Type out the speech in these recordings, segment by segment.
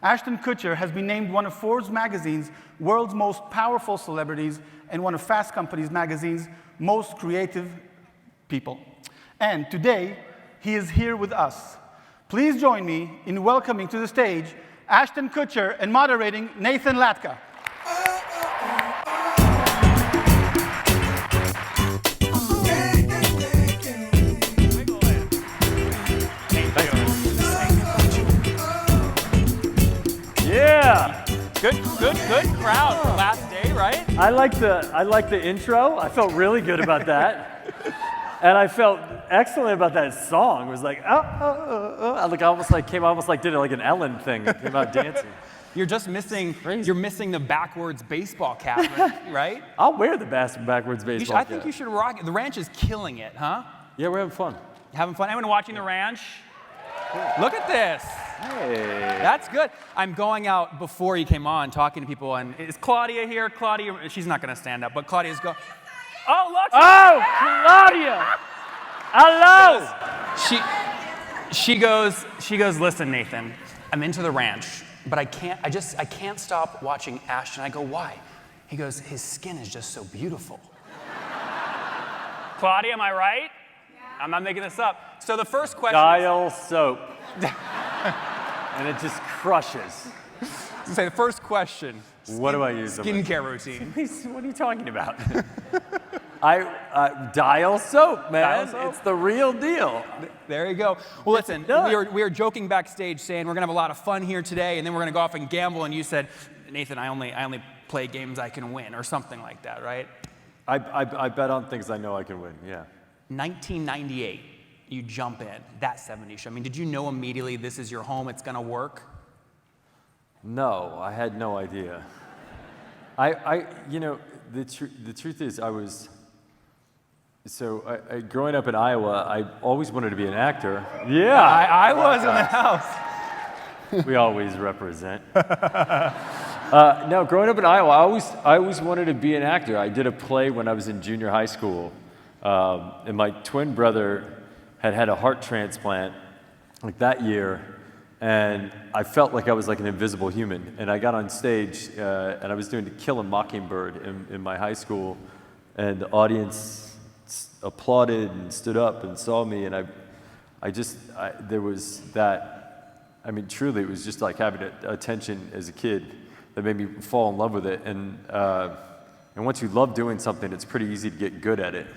Ashton Kutcher has been named one of Forbes magazine's world's most powerful celebrities and one of Fast Company's magazine's most creative people. And today, he is here with us. Please join me in welcoming to the stage Ashton Kutcher and moderating Nathan Latka. Yeah. Good crowd for last day, right? I like the intro. I felt really good about that. And I felt excellent about that song. It was like, I did it like an Ellen thing. It came out dancing. You're just missing, you're missing the backwards baseball cap, right? I'll wear the backwards baseball I think you should rock it. The ranch is killing it, huh? Yeah, we're having fun. Having fun? Anyone watching the ranch? Cool. Look at this. Hey. That's good. I'm going out before you came on, talking to people, and is Claudia here? Claudia, she's not going to stand up, but Claudia's going. Oh, look! Oh, Claudia! Hello! She goes, listen, Nathan, I'm into the ranch, but I can't stop watching Ashton. I go, why? He goes, his skin is just so beautiful. Claudia, am I right? Yeah. I'm not making this up. So the first question Dial soap. And it just crushes. Say the first question. What do I use? Skincare routine. What are you talking about? Dial soap, man. Dial soap? It's the real deal. There you go. Well, listen, we were joking backstage saying we're gonna have a lot of fun here today, and then we're gonna go off and gamble. And you said, Nathan, I only play games I can win, or something like that, right? I bet on things I know I can win. Yeah. 1998. You jump in, that 70s show. I mean, did you know immediately this is your home, it's gonna work? No, I had no idea. The truth is growing up in Iowa, I always wanted to be an actor. Yeah. I was in the house. We always represent. No, growing up in Iowa, I always wanted to be an actor. I did a play when I was in junior high school, and my twin brother had a heart transplant like that year, and I felt like I was like an invisible human. And I got on stage, and I was doing To Kill a Mockingbird in my high school, and the audience applauded and stood up and saw me, and there was that, I mean, truly, it was just like having attention as a kid that made me fall in love with it. And once you love doing something, it's pretty easy to get good at it.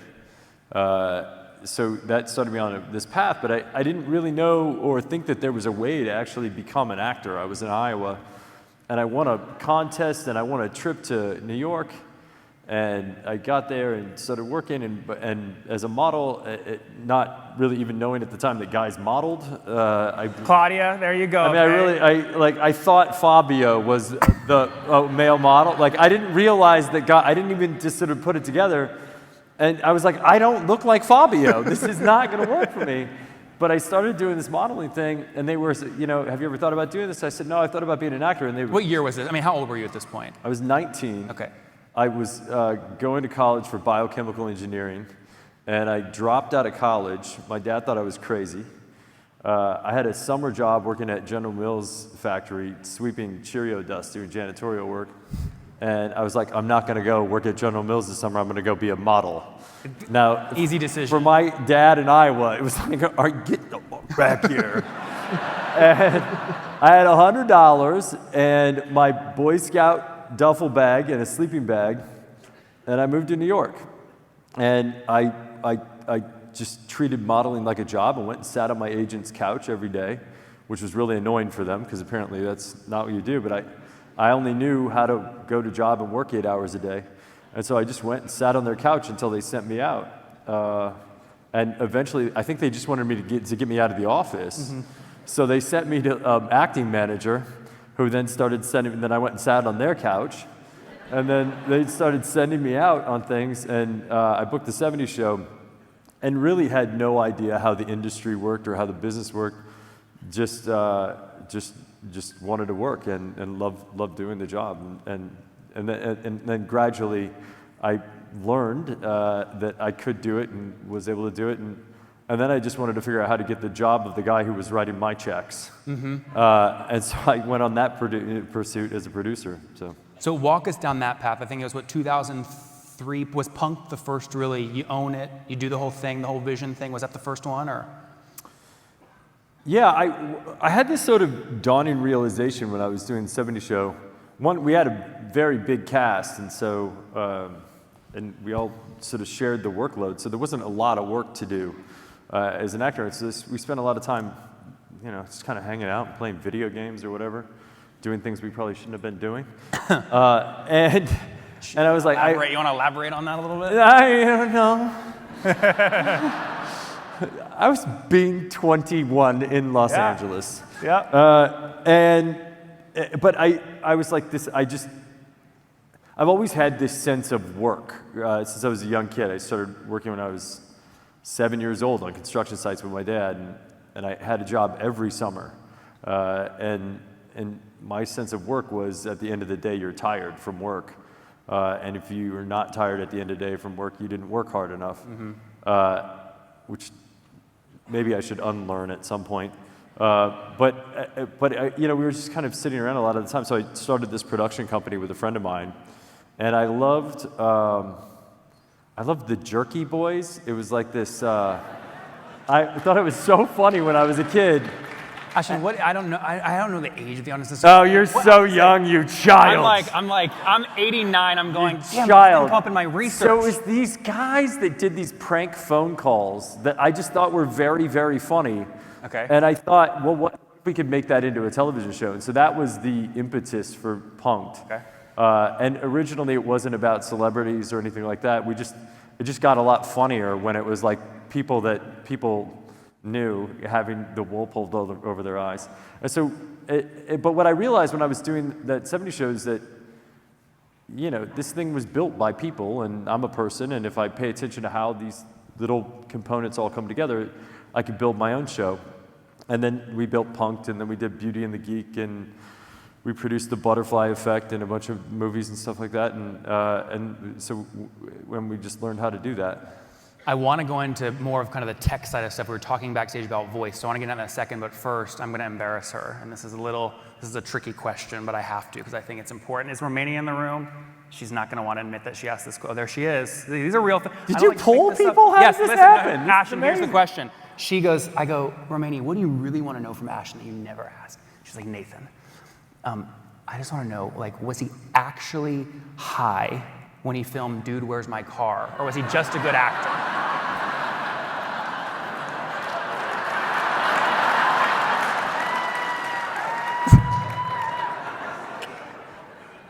So that started me on this path, but I didn't really know or think that there was a way to actually become an actor. I was in Iowa, and I won a contest, and I won a trip to New York, and I got there and started working, and as a model, not really even knowing at the time that guys modeled. Claudia, there you go. I mean, I thought Fabio was the male model. Like, I didn't realize that I didn't even just sort of put it together. And I was like, I don't look like Fabio. This is not going to work for me. But I started doing this modeling thing, and they were, have you ever thought about doing this? I said, no, I thought about being an actor. And what year was this? I mean, how old were you at this point? I was 19. Okay. I was going to college for biochemical engineering, and I dropped out of college. My dad thought I was crazy. I had a summer job working at General Mills factory, sweeping Cheerio dust, doing janitorial work. And I was like, I'm not going to go work at General Mills this summer. I'm going to go be a model. Now, easy decision. For my dad in Iowa, it was like, get the fuck back here. And I had $100 and my Boy Scout duffel bag and a sleeping bag, and I moved to New York. And I just treated modeling like a job and went and sat on my agent's couch every day, which was really annoying for them because apparently that's not what you do. But I only knew how to go to job and work 8 hours a day. And so I just went and sat on their couch until they sent me out. And eventually, I think they just wanted me to get me out of the office. Mm-hmm. So they sent me to acting manager, who then started sending me, then I went and sat on their couch. And then they started sending me out on things, and I booked the 70s show and really had no idea how the industry worked or how the business worked. Just wanted to work and loved doing the job. And then gradually I learned that I could do it and was able to do it. And then I just wanted to figure out how to get the job of the guy who was writing my checks. And so I went on that pursuit as a producer. So walk us down that path. I think it was, 2003? Was Punk the first really, you own it, you do the whole thing, the whole vision thing? Was that the first one, or? Yeah, I had this sort of dawning realization when I was doing the 70 Show. One, we had a very big cast, and so, and we all sort of shared the workload, so there wasn't a lot of work to do as an actor. So we spent a lot of time, just kind of hanging out and playing video games or whatever, doing things we probably shouldn't have been doing. And I was like, you want to elaborate on that a little bit? I don't know. I was being 21 in Los Angeles. Yeah. But I was like this, I've always had this sense of work since I was a young kid. I started working when I was 7 years old on construction sites with my dad, and I had a job every summer. And my sense of work was, at the end of the day, you're tired from work. And if you were not tired at the end of the day from work, you didn't work hard enough, which maybe I should unlearn at some point. But we were just kind of sitting around a lot of the time. So I started this production company with a friend of mine, and I loved the Jerky Boys. It was like this. I thought it was so funny when I was a kid. Ashton, I don't know. I don't know the age of the audience. Oh, you're so young, you child. I'm 89. I'm going, damn, child. I'm up in my research. So it was these guys that did these prank phone calls that I just thought were very, very funny. Okay. And I thought, well, what if we could make that into a television show? And so that was the impetus for Punk'd. Okay. And originally it wasn't about celebrities or anything like that. It just got a lot funnier when it was like people that people knew having the wool pulled over their eyes. And so, but what I realized when I was doing that 70 Show is that, this thing was built by people, and I'm a person, and if I pay attention to how these little components all come together, I could build my own show. And then we built Punk'd, and then we did Beauty and the Geek, and we produced The Butterfly Effect and a bunch of movies and stuff like that. And so when we just learned how to do that. I want to go into more of kind of the tech side of stuff. We were talking backstage about voice, so I want to get into that in a second, but first I'm going to embarrass her. And this is a tricky question, but I have to because I think it's important. Is Romania in the room? She's not going to want to admit that she asked this. Oh, there she is. These are real things. Did you poll people? How does this happen? Ashton, here's the question. She goes, I go, Romania, what do you really want to know from Ashton that you never ask? She's like, Nathan, I just want to know, was he actually high when he filmed Dude, Where's My Car? Or was he just a good actor?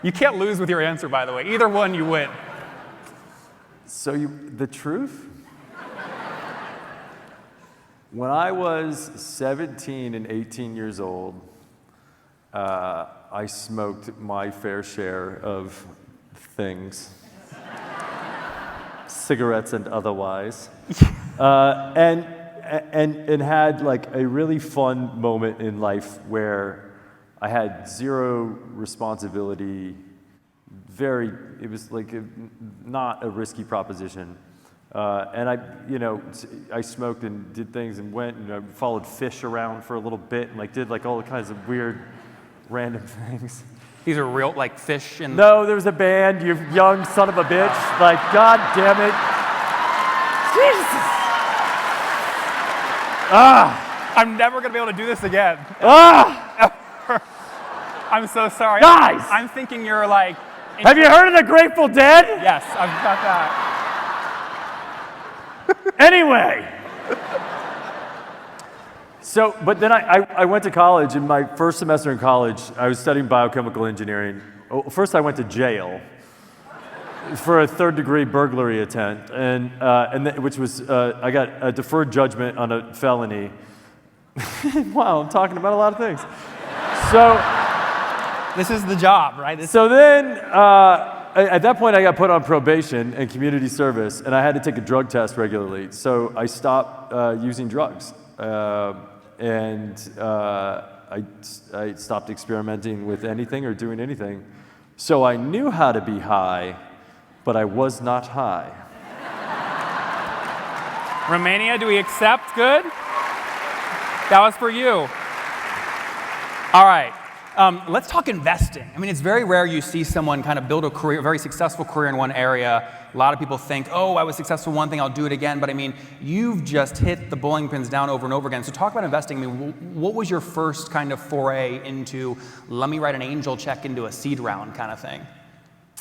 You can't lose with your answer, by the way. Either one, you win. So the truth? When I was 17 and 18 years old, I smoked my fair share of things, cigarettes and otherwise, and had a really fun moment in life where I had zero responsibility. It was not a risky proposition. And I smoked and did things and went and I followed fish around for a little bit and did all kinds of weird, random things. These are real, fish and... No, there was a band, you young son of a bitch. God damn it. Jesus. I'm never going to be able to do this again. I'm so sorry. Guys! I'm thinking you're Have you heard of the Grateful Dead? Yes, I've got that. Anyway. But then I went to college. In my first semester in college, I was studying biochemical engineering. First, I went to jail for a third-degree burglary attempt, which was I got a deferred judgment on a felony. Wow, I'm talking about a lot of things. So. This is the job, right? So then, at that point, I got put on probation and community service, and I had to take a drug test regularly. So I stopped using drugs, and I stopped experimenting with anything or doing anything. So I knew how to be high, but I was not high. Romania, do we accept? Good? That was for you. All right. Let's talk investing. I mean, it's very rare you see someone kind of build a career, a very successful career in one area. A lot of people think, oh, I was successful in one thing, I'll do it again. But I mean, you've just hit the bowling pins down over and over again. So talk about investing. I mean, what was your first kind of foray into, let me write an angel check into a seed round kind of thing?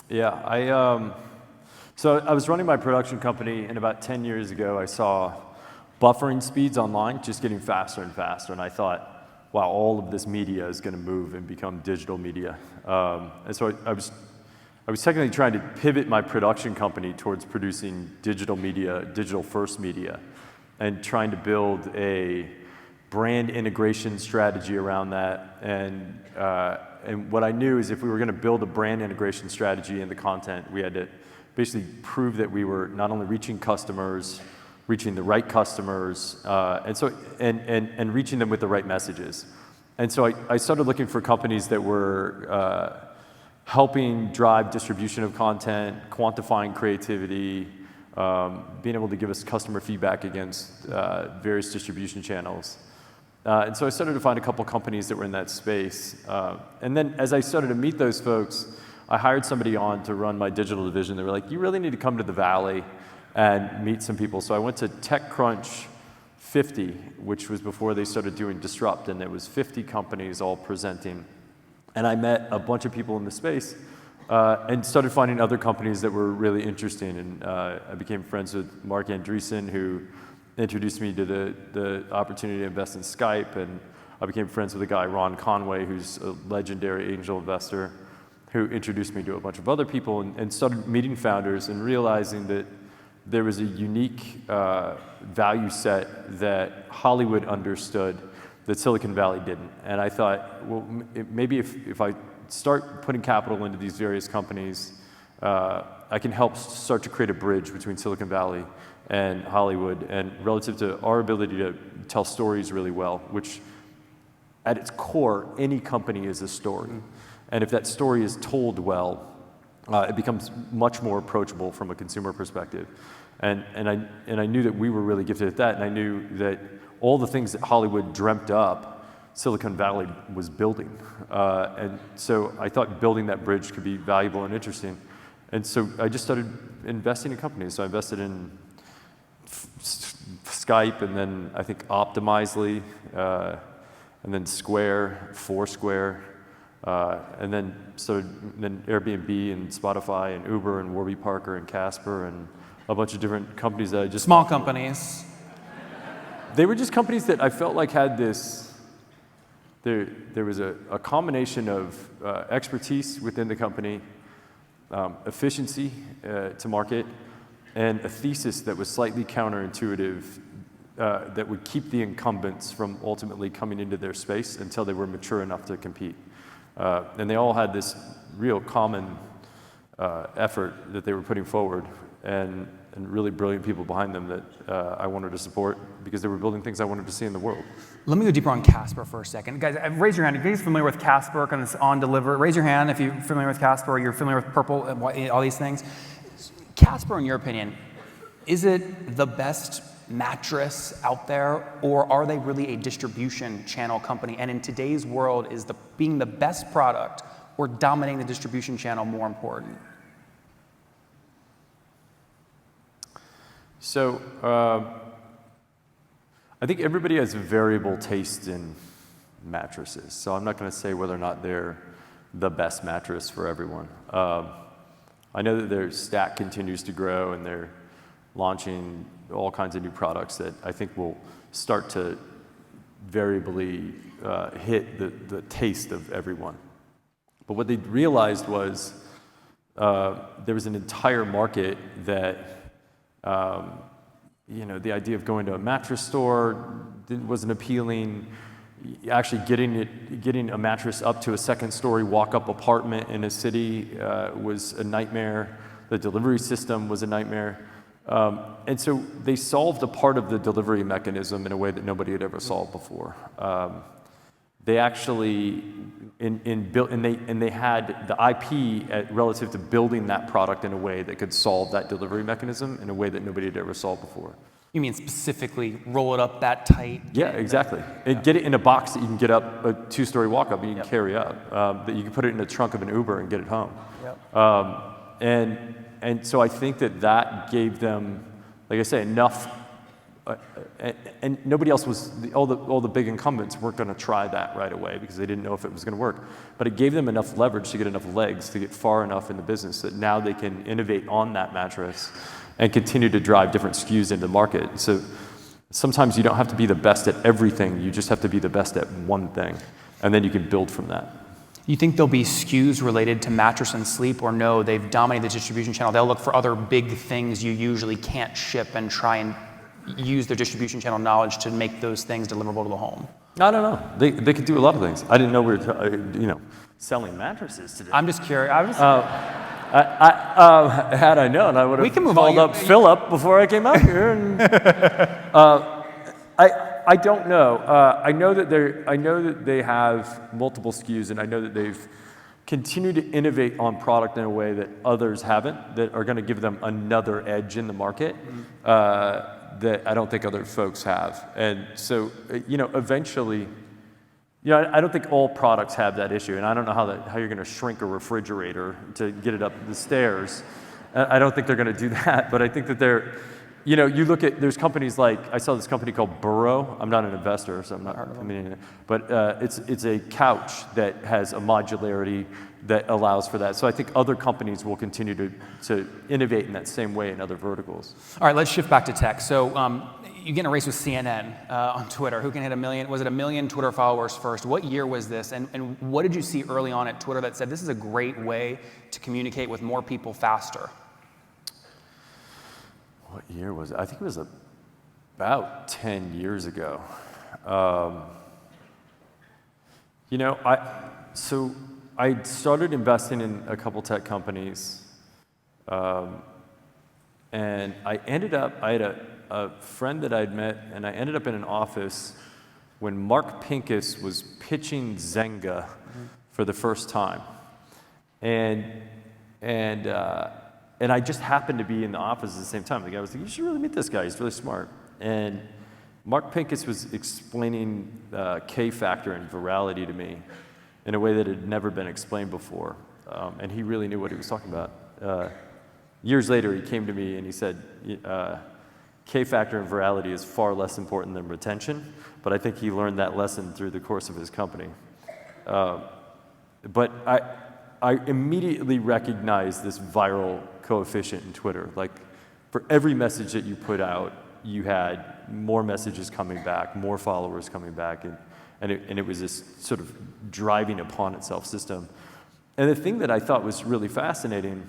Yeah, so I was running my production company, and about 10 years ago, I saw buffering speeds online just getting faster and faster, and I thought, wow, all of this media is going to move and become digital media. And so I was technically trying to pivot my production company towards producing digital media, digital-first media, and trying to build a brand integration strategy around that. And what I knew is if we were going to build a brand integration strategy in the content, we had to basically prove that we were not only reaching customers, reaching the right customers, and reaching them with the right messages. And so I started looking for companies that were helping drive distribution of content, quantifying creativity, being able to give us customer feedback against various distribution channels. And so I started to find a couple companies that were in that space. And then as I started to meet those folks, I hired somebody on to run my digital division. They were like, you really need to come to the Valley and meet some people. So I went to TechCrunch 50, which was before they started doing Disrupt, and it was 50 companies all presenting. And I met a bunch of people in the space and started finding other companies that were really interesting. And I became friends with Mark Andreessen, who introduced me to the opportunity to invest in Skype. And I became friends with a guy, Ron Conway, who's a legendary angel investor, who introduced me to a bunch of other people and started meeting founders and realizing that there was a unique value set that Hollywood understood that Silicon Valley didn't. And I thought, well, maybe if I start putting capital into these various companies, I can help start to create a bridge between Silicon Valley and Hollywood, and relative to our ability to tell stories really well, which at its core, any company is a story. And if that story is told well, it becomes much more approachable from a consumer perspective. And I knew that we were really gifted at that, and I knew that all the things that Hollywood dreamt up, Silicon Valley was building. And so I thought building that bridge could be valuable and interesting. And so I just started investing in companies. So I invested in Skype, and then I think Optimizely, and then Square, Foursquare, and then Airbnb and Spotify and Uber and Warby Parker and Casper and a bunch of different companies that I just... Small companies. They were just companies that I felt like had this... There was a combination of expertise within the company, efficiency to market, and a thesis that was slightly counterintuitive that would keep the incumbents from ultimately coming into their space until they were mature enough to compete. And they all had this real common effort that they were putting forward, and really brilliant people behind them that I wanted to support because they were building things I wanted to see in the world. Let me go deeper on Casper for a second. Guys, raise your hand. Are you guys familiar with Casper, kind of on deliver? Raise your hand if you're familiar with Casper or you're familiar with Purple, all these things. Casper, in your opinion, is it the best mattress out there, or are they really a distribution channel company? And in today's world, is being the best product or dominating the distribution channel more important? So I think everybody has variable taste in mattresses. So I'm not going to say whether or not they're the best mattress for everyone. I know that their stack continues to grow, and they're launching all kinds of new products that I think will start to variably hit the taste of everyone. But what they realized was there was an entire market that, the idea of going to a mattress store wasn't appealing. Actually getting a mattress up to a second-story walk-up apartment in a city was a nightmare. The delivery system was a nightmare. And so they solved a part of the delivery mechanism in a way that nobody had ever solved before. They actually they had the IP relative to building that product in a way that could solve that delivery mechanism in a way that nobody had ever solved before. You mean specifically roll it up that tight? Yeah, exactly. And get it in a box that you can get up a 2-story walk-up and you can carry up. That you can put it in the trunk of an Uber and get it home. And so I think that gave them, like I say, enough. And nobody else was, all the big incumbents weren't going to try that right away because they didn't know if it was going to work. But it gave them enough leverage to get enough legs to get far enough in the business that now they can innovate on that mattress and continue to drive different SKUs into the market. So sometimes you don't have to be the best at everything, you just have to be the best at one thing, and then you can build from that. You think there'll be SKUs related to mattress and sleep, or no, they've dominated the distribution channel, they'll look for other big things you usually can't ship and try and use their distribution channel knowledge to make those things deliverable to the home? I don't know. They could do a lot of things. I didn't know we were selling mattresses today. I'm just curious. Had I known, I would have called up Philip before I came out here. And, I don't know. I know that they have multiple SKUs, and I know that they've continued to innovate on product in a way that others haven't, that are going to give them another edge in the market that I don't think other folks have. And so, eventually. I don't think all products have that issue, and I don't know how you're going to shrink a refrigerator to get it up the stairs. I don't think they're going to do that, but I think that you look at, there's companies like, I saw this company called Burrow. I'm not an investor, so I'm not, but it's a couch that has a modularity that allows for that. So I think other companies will continue to innovate in that same way in other verticals. All right, let's shift back to tech. So you get in a race with CNN on Twitter. Who can hit 1 million? Was it 1 million Twitter followers first? What year was this? And what did you see early on at Twitter that said this is a great way to communicate with more people faster? What year was it? I think it was about 10 years ago. I started investing in a couple tech companies, and I had a friend that I'd met, and I ended up in an office when Mark Pincus was pitching Zynga for the first time. And I just happened to be in the office at the same time. The guy was like, you should really meet this guy, he's really smart. And Mark Pincus was explaining K-factor and virality to me in a way that had never been explained before. And he really knew what he was talking about. Years later, he came to me and he said, K-factor and virality is far less important than retention, but I think he learned that lesson through the course of his company. But I immediately recognized this viral coefficient in Twitter. Like, for every message that you put out, you had more messages coming back, more followers coming back, and it was this sort of driving upon itself system. And the thing that I thought was really fascinating,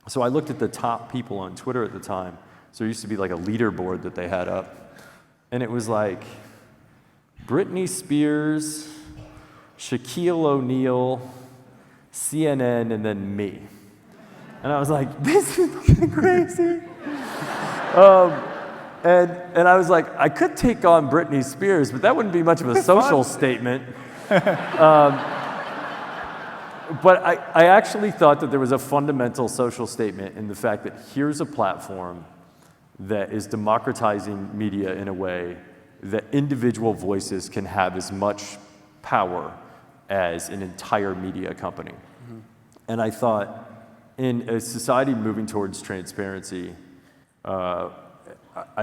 so I looked at the top people on Twitter at the time. So there used to be like a leaderboard that they had up, and it was like Britney Spears, Shaquille O'Neal, CNN, and then me. And I was like, this is fucking crazy. And I was like, I could take on Britney Spears, but that wouldn't be much of a social statement. But I actually thought that there was a fundamental social statement in the fact that here's a platform that is democratizing media in a way that individual voices can have as much power as an entire media company. Mm-hmm. And I thought, in a society moving towards transparency, I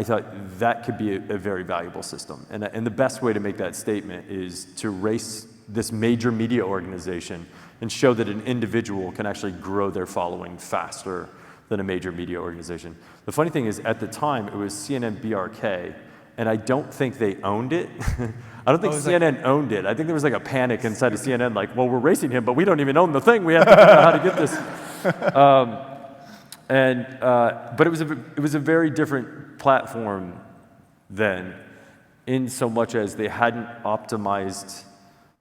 thought that could be a very valuable system. And the best way to make that statement is to race this major media organization and show that an individual can actually grow their following faster than a major media organization. The funny thing is, at the time, it was CNN BRK, and I don't think they owned it. I don't think CNN owned it. I think there was like a panic inside of CNN, like, well, we're racing him, but we don't even own the thing. We have to figure out how to get this. But it was a very different platform then, in so much as they hadn't optimized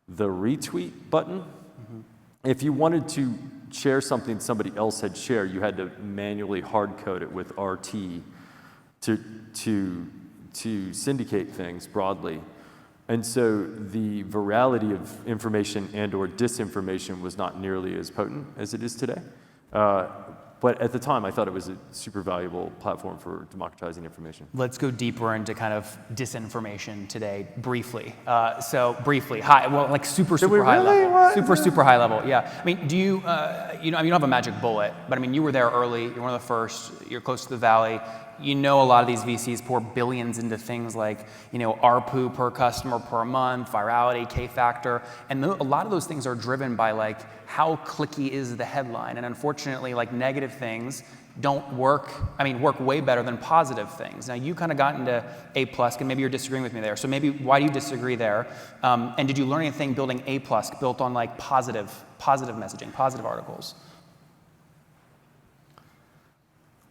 the retweet button. Mm-hmm. If you wanted to share something somebody else had shared, you had to manually hard code it with RT to syndicate things broadly. And so the virality of information and or disinformation was not nearly as potent as it is today. But at the time, I thought it was a super valuable platform for democratizing information. Let's go deeper into kind of disinformation today, briefly. So briefly, high, well, like super high level, super high level. Yeah. I mean, do you, you know, I mean, you don't have a magic bullet, but I mean, you were there early. You're one of the first. You're close to the valley. You know, a lot of these VCs pour billions into things like, you know, ARPU per customer per month, virality, K factor, and a lot of those things are driven by like how clicky is the headline, and unfortunately, like negative things don't work. I mean, work way better than positive things. Now, you kind of got into A+, and maybe you're disagreeing with me there. So maybe why do you disagree there? And did you learn anything building A+, built on like positive messaging, positive articles?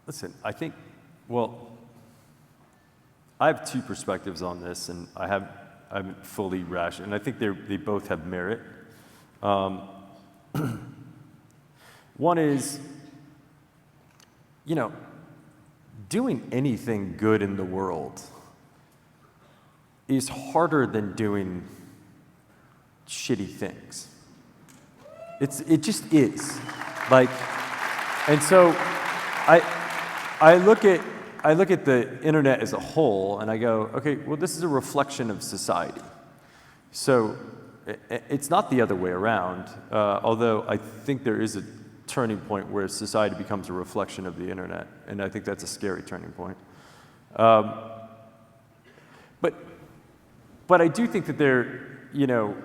Listen, I think, well, I have two perspectives on this, and I haven't fully rationed, and I think they both have merit. One is, you know, doing anything good in the world is harder than doing shitty things. It just is. Like, and so I look at the internet as a whole and I go, okay, well, this is a reflection of society. So it's not the other way around, although I think there is a turning point where society becomes a reflection of the internet, and I think that's a scary turning point. But I do think that you know,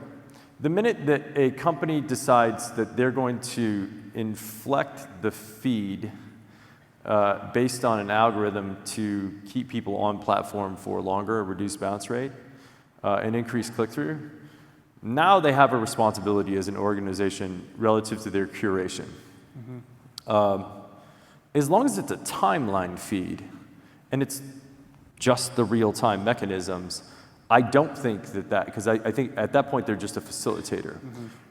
the minute that a company decides that they're going to inflect the feed based on an algorithm to keep people on platform for longer, reduce bounce rate, and increase click-through, now they have a responsibility as an organization relative to their curation. As long as it's a timeline feed and it's just the real-time mechanisms, I don't think that, because I think at that point they're just a facilitator.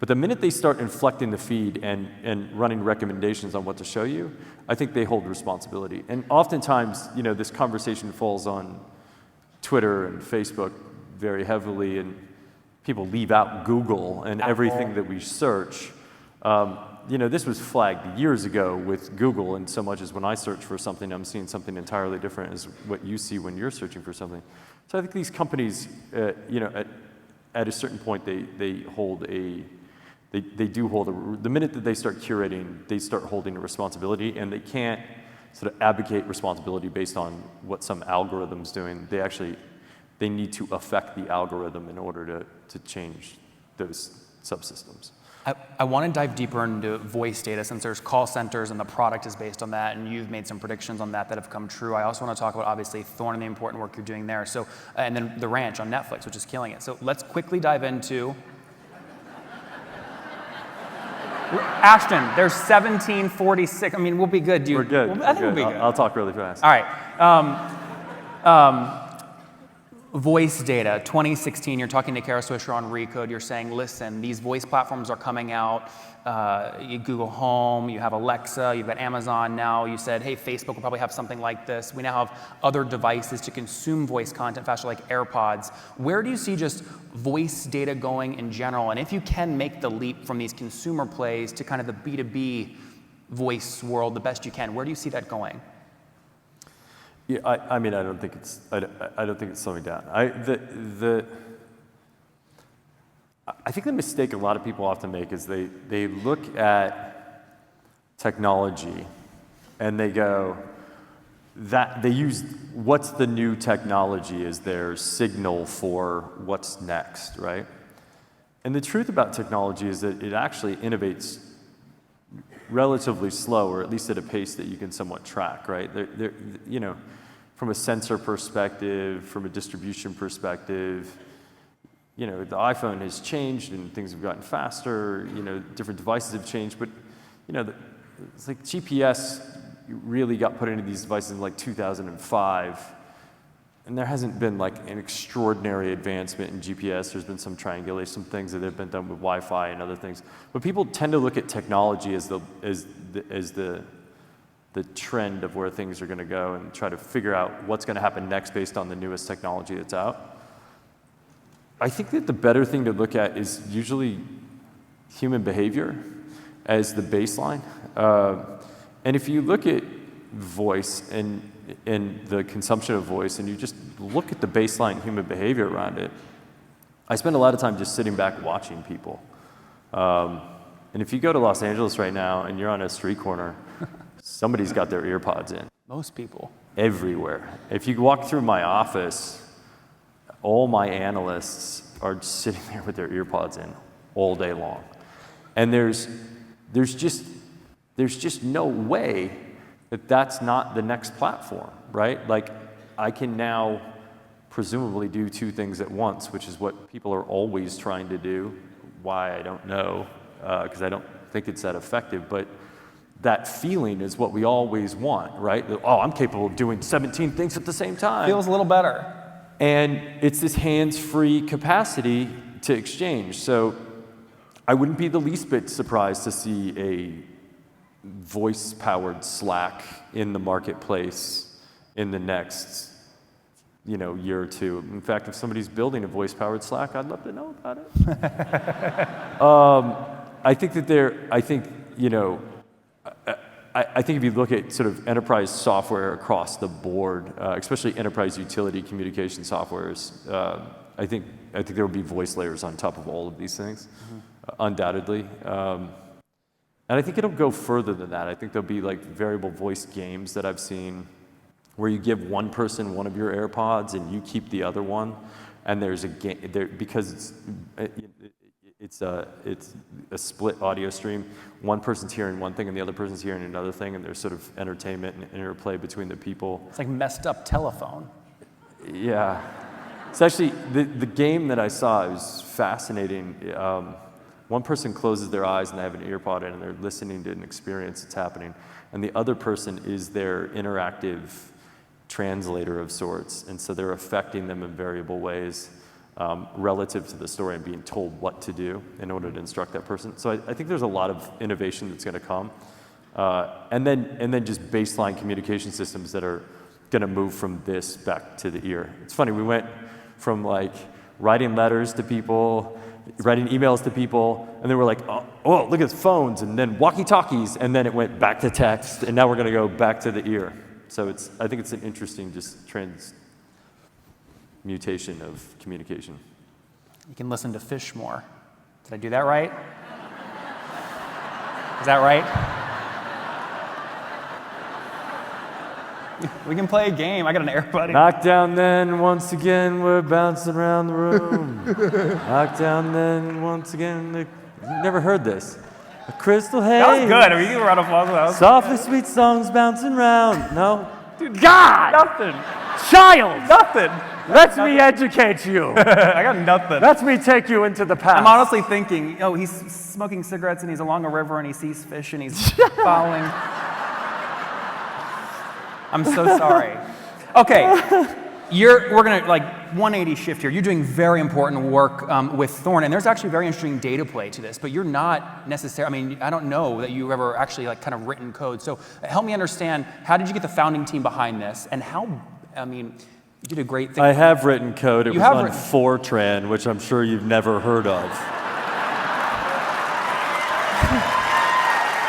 But the minute they start inflecting the feed and running recommendations on what to show you, I think they hold responsibility. And oftentimes, you know, this conversation falls on Twitter and Facebook very heavily, and people leave out Google and everything that we search. You know, this was flagged years ago with Google, and so much as when I search for something, I'm seeing something entirely different as what you see when you're searching for something. So I think these companies, you know, at a certain point, they do hold the minute that they start curating, they start holding a responsibility, and they can't sort of advocate responsibility based on what some algorithm's doing. They need to affect the algorithm in order to change those subsystems. I want to dive deeper into voice data, since there's call centers and the product is based on that, and you've made some predictions on that have come true. I also want to talk about, obviously, Thorn and the important work you're doing there. So, and then The Ranch on Netflix, which is killing it. So let's quickly dive into Ashton. There's 1746. I mean, we'll be good. We're good. I think we'll be good. I'll talk really fast. All right. Voice data, 2016, you're talking to Kara Swisher on Recode, you're saying, listen, these voice platforms are coming out, you Google Home, you have Alexa, you've got Amazon now, you said, hey, Facebook will probably have something like this. We now have other devices to consume voice content faster, like AirPods. Where do you see just voice data going in general? And if you can make the leap from these consumer plays to kind of the B2B voice world the best you can, where do you see that going? Yeah, I mean, I don't think it's slowing down. I think the mistake a lot of people often make is they look at technology and they go, that they use what's the new technology as their signal for what's next, right? And the truth about technology is that it actually innovates relatively slow, or at least at a pace that you can somewhat track, right? You know, from a sensor perspective, from a distribution perspective, you know, the iPhone has changed and things have gotten faster, you know, different devices have changed, but, you know, it's like GPS really got put into these devices in like 2005, and there hasn't been like an extraordinary advancement in GPS. There's been some triangulation, some things that have been done with Wi-Fi and other things. But people tend to look at technology as the trend of where things are going to go and try to figure out what's going to happen next based on the newest technology that's out. I think that the better thing to look at is usually human behavior as the baseline. And if you look at voice and the consumption of voice, and you just look at the baseline human behavior around it, I spend a lot of time just sitting back watching people. And if you go to Los Angeles right now and you're on a street corner, somebody's got their ear pods in. Most people. Everywhere. If you walk through my office, all my analysts are sitting there with their ear pods in all day long. And there's just no way that that's not the next platform, right? Like, I can now presumably do two things at once, which is what people are always trying to do. Why, I don't know, because I don't think it's that effective, but that feeling is what we always want, right? Oh, I'm capable of doing 17 things at the same time. Feels a little better. And it's this hands-free capacity to exchange. So I wouldn't be the least bit surprised to see a voice-powered Slack in the marketplace in the next, year or two. In fact, if somebody's building a voice-powered Slack, I'd love to know about it. I think if you look at sort of enterprise software across the board, especially enterprise utility communication softwares, I think there will be voice layers on top of all of these things, undoubtedly. And I think it'll go further than that. I think there'll be like variable voice games that I've seen where you give one person one of your AirPods and you keep the other one, and there's a game there because it's a split audio stream. One person's hearing one thing and the other person's hearing another thing, and there's sort of entertainment and interplay between the people. It's like messed up telephone. Yeah. It's actually, the game that I saw, it was fascinating. One person closes their eyes and they have an ear pod in and they're listening to an experience that's happening. And the other person is their interactive translator of sorts. And so they're affecting them in variable ways relative to the story and being told what to do in order to instruct that person. So I think there's a lot of innovation that's going to come. And then just baseline communication systems that are going to move from this back to the ear. It's funny, we went from like writing letters to people, writing emails to people, and then we're like, oh, look at phones, and then walkie-talkies, and then it went back to text, and now we're going to go back to the ear. So I think it's an interesting just transmutation of communication. You can listen to fish more. Did I do that right? Is that right? We can play a game. I got an AirPod. Knock down then, once again, we're bouncing around the room. Knock down then, once again. You've never heard this. A crystal haze. That was good. Are you a round of applause? Softly sweet songs bouncing round. No? Dude, God! Nothing. Child! Nothing. Let me educate you. I got nothing. Let me take you into the past. I'm honestly thinking, he's smoking cigarettes and he's along a river and he sees fish and he's following. I'm so sorry. Okay, we're gonna 180 shift here. You're doing very important work with Thorn, and there's actually very interesting data play to this, but you're not necessarily, I don't know that you've ever actually kind of written code. So help me understand, how did you get the founding team behind this, and you did a great thing. I have written code. It was on Fortran, which I'm sure you've never heard of.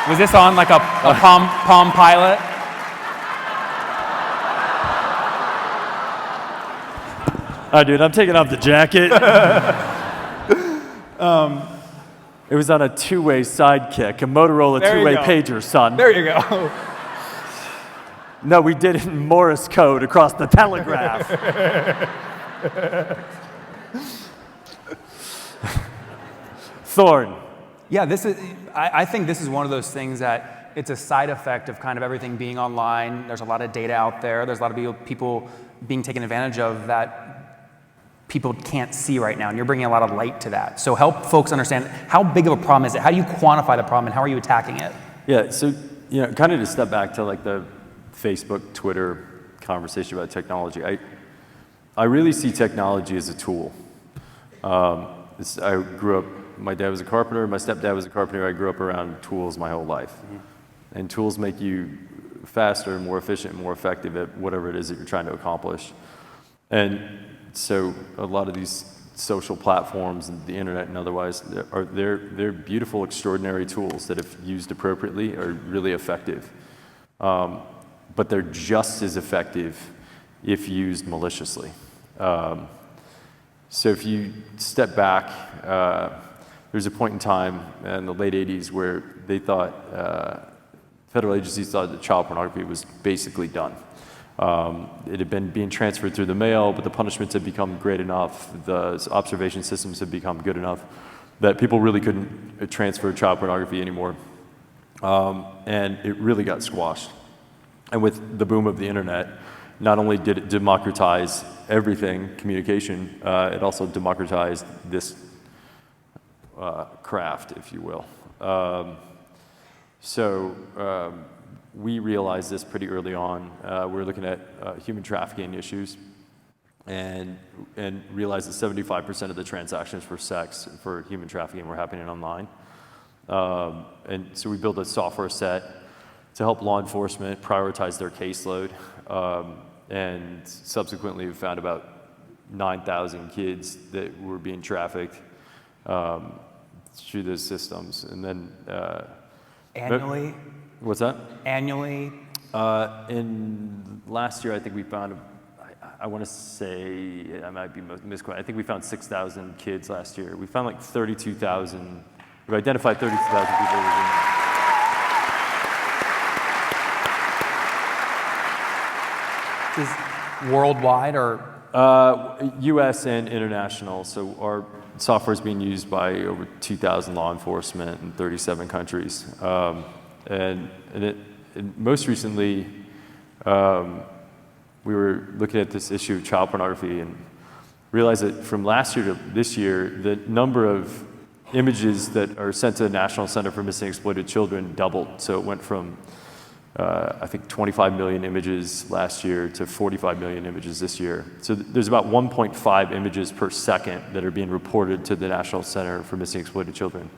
Was this on like a Palm Pilot? All right, dude, I'm taking off the jacket. It was on a two-way sidekick, a Motorola two-way pager, son. There you go. No, we did it in Morse code across the telegraph. Thorn. Yeah, I think this is one of those things that it's a side effect of kind of everything being online. There's a lot of data out there. There's a lot of people being taken advantage of that people can't see right now, and you're bringing a lot of light to that. So help folks understand, how big of a problem is it? How do you quantify the problem, and how are you attacking it? Yeah, so kind of to step back to like the Facebook, Twitter conversation about technology, I really see technology as a tool. I grew up, my dad was a carpenter, my stepdad was a carpenter. I grew up around tools my whole life. Mm-hmm. And tools make you faster, more efficient, more effective at whatever it is that you're trying to accomplish. And so a lot of these social platforms and the internet and otherwise, they're beautiful, extraordinary tools that if used appropriately are really effective. but they're just as effective if used maliciously. So if you step back, there's a point in time in the late 80s where they thought, federal agencies thought that child pornography was basically done. It had been being transferred through the mail, but the punishments had become great enough, the observation systems had become good enough that people really couldn't transfer child pornography anymore. And it really got squashed. And with the boom of the internet, not only did it democratize everything, communication, it also democratized this craft, if you will. We realized this pretty early on. We were looking at human trafficking issues and realized that 75% of the transactions for sex, for human trafficking, were happening online. And so we built a software set to help law enforcement prioritize their caseload. And subsequently, we found about 9,000 kids that were being trafficked through those systems. And then Annually? What's that? Annually? In last year, I think we found, I want to say, I might be misquoted, I think we found 6,000 kids last year. We found like 32,000, we've identified 32,000 people who Is worldwide or? US and international. So our software is being used by over 2,000 law enforcement in 37 countries. And most recently, we were looking at this issue of child pornography and realized that from last year to this year, the number of images that are sent to the National Center for Missing and Exploited Children doubled. So it went from, I think, 25 million images last year to 45 million images this year. So there's about 1.5 images per second that are being reported to the National Center for Missing and Exploited Children.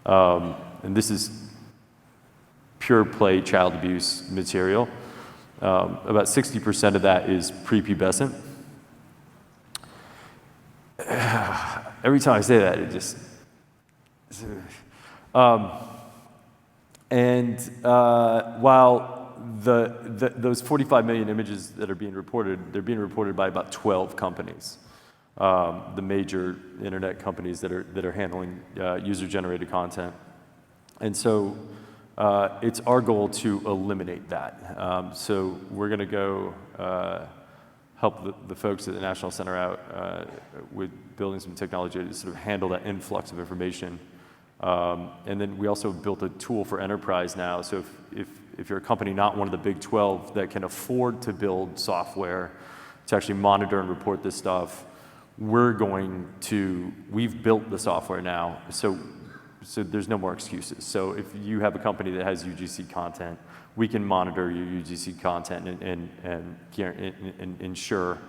And this is pure play child abuse material. About 60% of that is prepubescent. Every time I say that, it just... while those 45 million images that are being reported, they're being reported by about 12 companies, the major internet companies that are handling user-generated content. And so it's our goal to eliminate that. So we're going to go help the folks at the National Center out with building some technology to sort of handle that influx of information. And then we also built a tool for enterprise now. So if you're a company not one of the big 12 that can afford to build software to actually monitor and report this stuff, we've built the software now. So there's no more excuses. So if you have a company that has UGC content, we can monitor your UGC content and ensure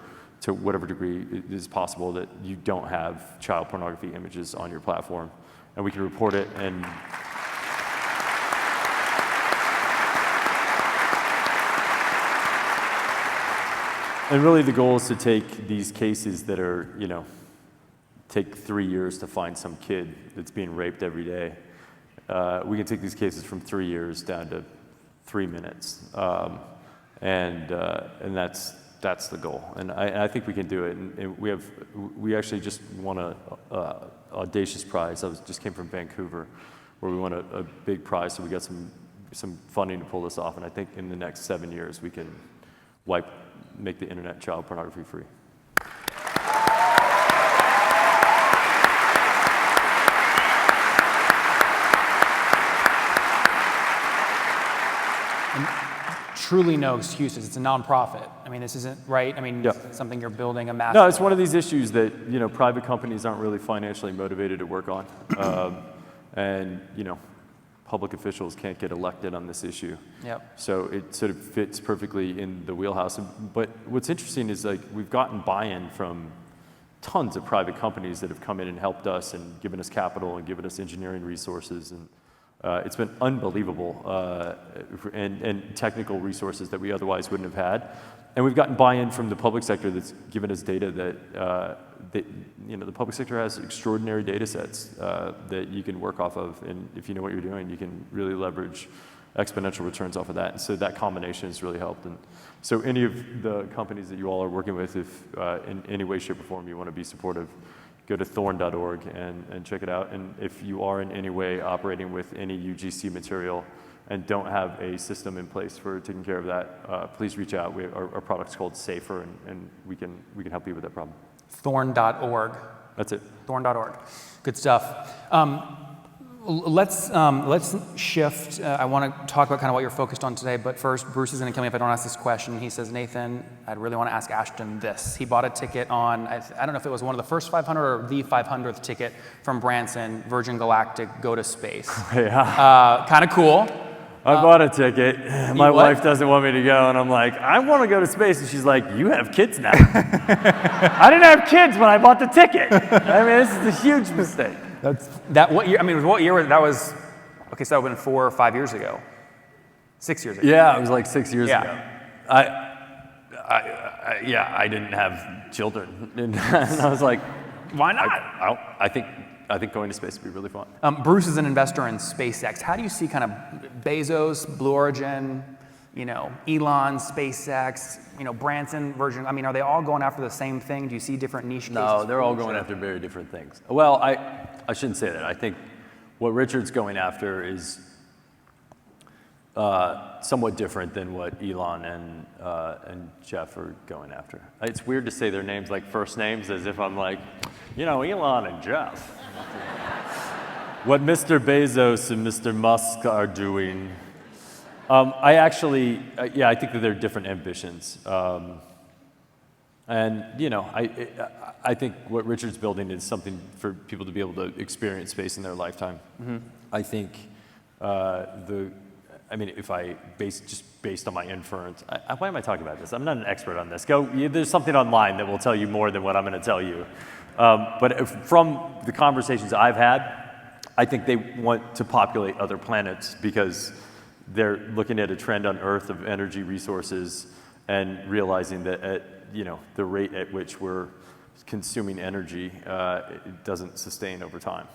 to whatever degree it is possible that you don't have child pornography images on your platform. And we can report it and really the goal is to take these cases that are, take 3 years to find some kid that's being raped every day. We can take these cases from 3 years down to 3 minutes. And that's the goal. And I think we can do it. And we actually just won a audacious prize. Just came from Vancouver, where we won a big prize. So we got some funding to pull this off. And I think in the next 7 years, we can make the internet child pornography free. Truly no excuses. It's a nonprofit. I mean, this isn't right. I mean, Yeah. It's something you're building a massive. No, it's one of these issues that private companies aren't really financially motivated to work on, and public officials can't get elected on this issue. Yep. So it sort of fits perfectly in the wheelhouse. But what's interesting is we've gotten buy-in from tons of private companies that have come in and helped us and given us capital and given us engineering resources and. It's been unbelievable, and technical resources that we otherwise wouldn't have had. And we've gotten buy-in from the public sector that's given us data that, the public sector has extraordinary data sets that you can work off of. And if you know what you're doing, you can really leverage exponential returns off of that. And so that combination has really helped. And so any of the companies that you all are working with, if in any way, shape, or form you want to be supportive, go to thorn.org and check it out. And if you are in any way operating with any UGC material and don't have a system in place for taking care of that, please reach out. Our product's called Safer, and we can help you with that problem. Thorn.org. That's it. Thorn.org. Good stuff. Let's shift. I want to talk about kind of what you're focused on today, but first, Bruce is going to kill me if I don't ask this question. He says, Nathan, I'd really want to ask Ashton this. He bought a ticket on, I don't know if it was one of the first 500 or the 500th ticket from Branson, Virgin Galactic, go to space. Yeah. Kind of cool. I bought a ticket. My what? wife doesn't want me to go, and I'm like, I want to go to space. And she's like, you have kids now. I didn't have kids when I bought the ticket. I mean, this is a huge mistake. What year? I mean, what year was that? Was okay. So that would have been 4 or 5 years ago. 6 years ago. Yeah, it was like 6 years Yeah. ago. I didn't have children, and I was like, Why not? I think going to space would be really fun. Bruce is an investor in SpaceX. How do you see kind of Bezos, Blue Origin, Elon, SpaceX, Branson, Virgin? I mean, are they all going after the same thing? Do you see different niche cases? No, they're all going after very different things. Well, I shouldn't say that. I think what Richard's going after is somewhat different than what Elon and Jeff are going after. It's weird to say their names like first names as if I'm like, Elon and Jeff. What Mr. Bezos and Mr. Musk are doing. I think that they're different ambitions. I think what Richard's building is something for people to be able to experience space in their lifetime. Mm-hmm. I think based on my inference, why am I talking about this? I'm not an expert on this. There's something online that will tell you more than what I'm going to tell you. But from the conversations I've had, I think they want to populate other planets because they're looking at a trend on Earth of energy resources and realizing that at the rate at which we're consuming energy, it doesn't sustain over time.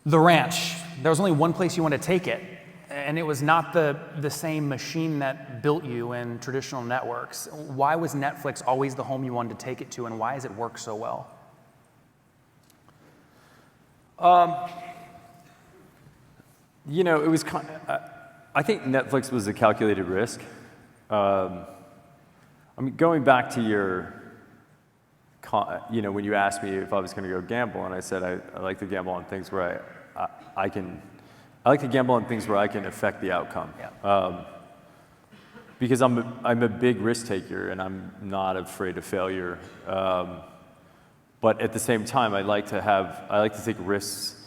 The ranch. There was only one place you wanted to take it, and it was not the same machine that built you in traditional networks. Why was Netflix always the home you wanted to take it to, and why has it worked so well? It was I think Netflix was a calculated risk. Going back to your, when you asked me if I was going to go gamble, and I said I like to gamble on things where I like to gamble on things where I can affect the outcome. Yeah. Because I'm a big risk taker, and I'm not afraid of failure. But at the same time, I like to take risks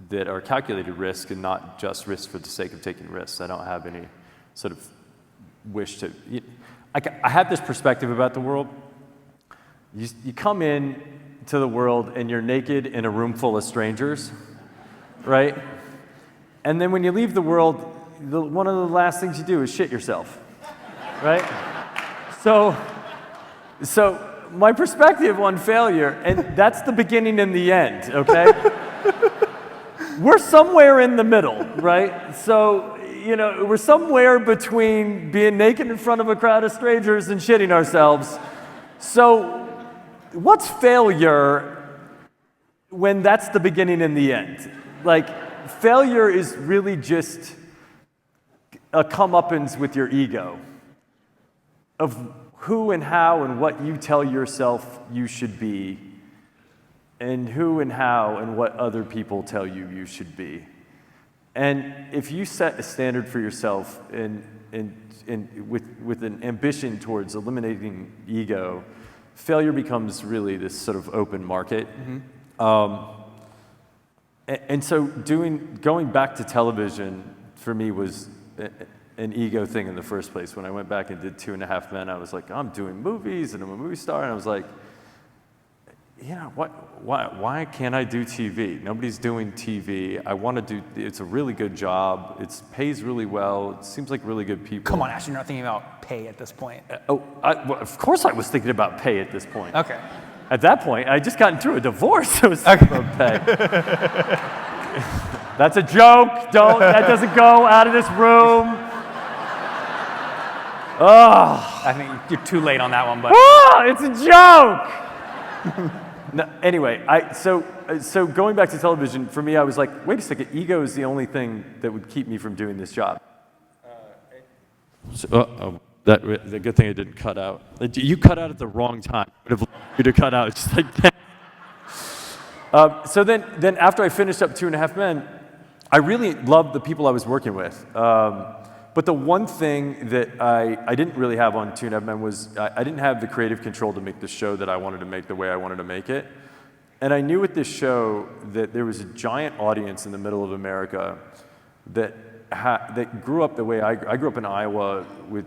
that are calculated risk and not just risks for the sake of taking risks. I don't have any sort of wish to. I have this perspective about the world. You come in to the world and you're naked in a room full of strangers, right? And then when you leave the world, one of the last things you do is shit yourself, right? So my perspective on failure, and that's the beginning and the end, okay? We're somewhere in the middle, right? So, we're somewhere between being naked in front of a crowd of strangers and shitting ourselves. So, what's failure when that's the beginning and the end? Like, failure is really just a comeuppance with your ego of who and how and what you tell yourself you should be, and who and how and what other people tell you should be. And if you set a standard for yourself with an ambition towards eliminating ego, failure becomes really this sort of open market. Mm-hmm. And so going back to television for me was an ego thing in the first place. When I went back and did 2.5 Men, I was like, I'm doing movies and I'm a movie star, and I was like, why can't I do TV? Nobody's doing TV. I want to do, it's a really good job. It pays really well. It seems like really good people. Come on, Ashton, you're not thinking about pay at this point. Of course I was thinking about pay at this point. Okay. At that point, I just gotten through a divorce. I was thinking about pay. That's a joke. That doesn't go out of this room. Oh, I think you're too late on that one, but it's a joke. No, anyway, so going back to television, for me, I was like, wait a second, ego is the only thing that would keep me from doing this job. The good thing I didn't cut out. You cut out at the wrong time. I would have liked you to cut out. Just like that. So then after I finished up 2.5 Men, I really loved the people I was working with. But the one thing that I didn't really have on 2.5 Men was I didn't have the creative control to make the show that I wanted to make the way I wanted to make it. And I knew with this show that there was a giant audience in the middle of America that grew up the way I grew up in Iowa with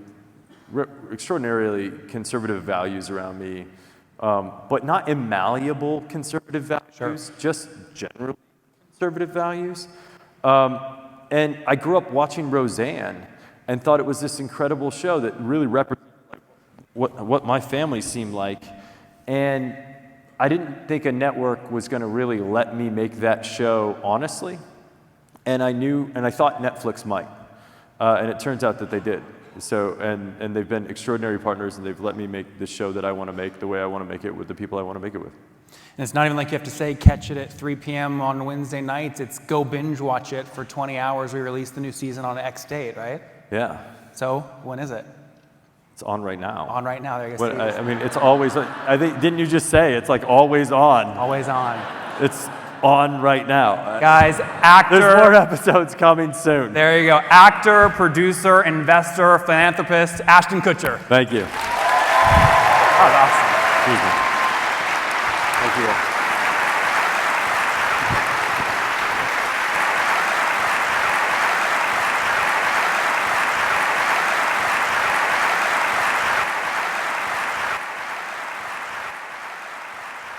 extraordinarily conservative values around me, but not immalleable conservative values, just generally conservative values. And I grew up watching Roseanne and thought it was this incredible show that really represented what my family seemed like. And I didn't think a network was going to really let me make that show honestly. And I thought Netflix might. And it turns out that they did. So, and they've been extraordinary partners, and they've let me make the show that I want to make the way I want to make it with the people I want to make it with. And it's not even like you have to say catch it at 3 p.m. on Wednesday nights. It's go binge watch it for 20 hours. We release the new season on X date, right? Yeah. So when is it? It's on right now. On right now. There you go. I mean, it's always. I think didn't you just say it's like always on? Always on. It's on right now. Guys, actor. There's more episodes coming soon. There you go. Actor, producer, investor, philanthropist, Ashton Kutcher. Thank you. That was awesome. Excuse me. Thank you.